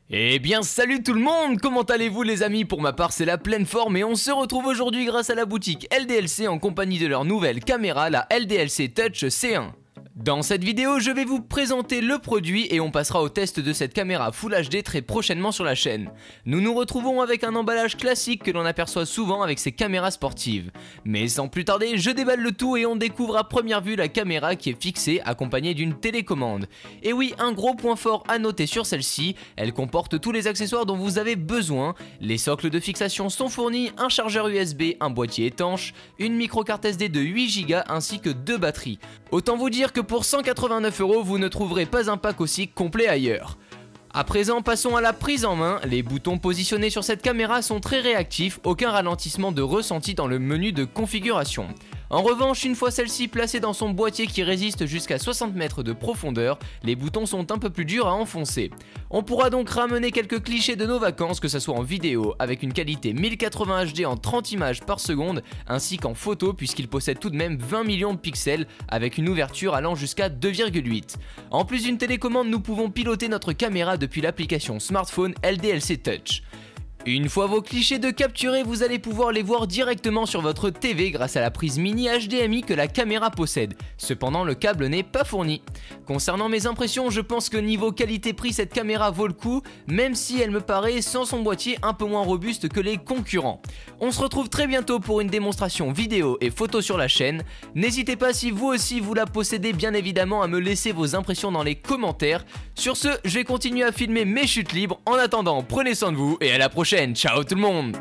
Eh bien salut tout le monde, comment allez-vous les amis? Pour ma part c'est la pleine forme et on se retrouve aujourd'hui grâce à la boutique LDLC en compagnie de leur nouvelle caméra, la LDLC Touch C1. Dans cette vidéo, je vais vous présenter le produit et on passera au test de cette caméra Full HD très prochainement sur la chaîne. Nous nous retrouvons avec un emballage classique que l'on aperçoit souvent avec ces caméras sportives. Mais sans plus tarder, je déballe le tout et on découvre à première vue la caméra qui est fixée accompagnée d'une télécommande. Et oui, un gros point fort à noter sur celle-ci, elle comporte tous les accessoires dont vous avez besoin. Les socles de fixation sont fournis, un chargeur USB, un boîtier étanche, une micro-carte SD de 8 Go ainsi que 2 batteries. Autant vous dire que pour 189 €, vous ne trouverez pas un pack aussi complet ailleurs. À présent, passons à la prise en main. Les boutons positionnés sur cette caméra sont très réactifs, aucun ralentissement de ressenti dans le menu de configuration. En revanche, une fois celle-ci placée dans son boîtier qui résiste jusqu'à 60 mètres de profondeur, les boutons sont un peu plus durs à enfoncer. On pourra donc ramener quelques clichés de nos vacances, que ce soit en vidéo avec une qualité 1080 HD en 30 images par seconde, ainsi qu'en photo puisqu'il possède tout de même 20 millions de pixels avec une ouverture allant jusqu'à 2,8. En plus d'une télécommande, nous pouvons piloter notre caméra depuis l'application smartphone LDLC Touch. Une fois vos clichés de capturés, vous allez pouvoir les voir directement sur votre TV grâce à la prise mini HDMI que la caméra possède. Cependant, le câble n'est pas fourni. Concernant mes impressions, je pense que niveau qualité-prix, cette caméra vaut le coup, même si elle me paraît sans son boîtier un peu moins robuste que les concurrents. On se retrouve très bientôt pour une démonstration vidéo et photo sur la chaîne. N'hésitez pas, si vous aussi vous la possédez, bien évidemment, à me laisser vos impressions dans les commentaires. Sur ce, je vais continuer à filmer mes chutes libres. En attendant, prenez soin de vous et à la prochaine. Ciao tout le monde!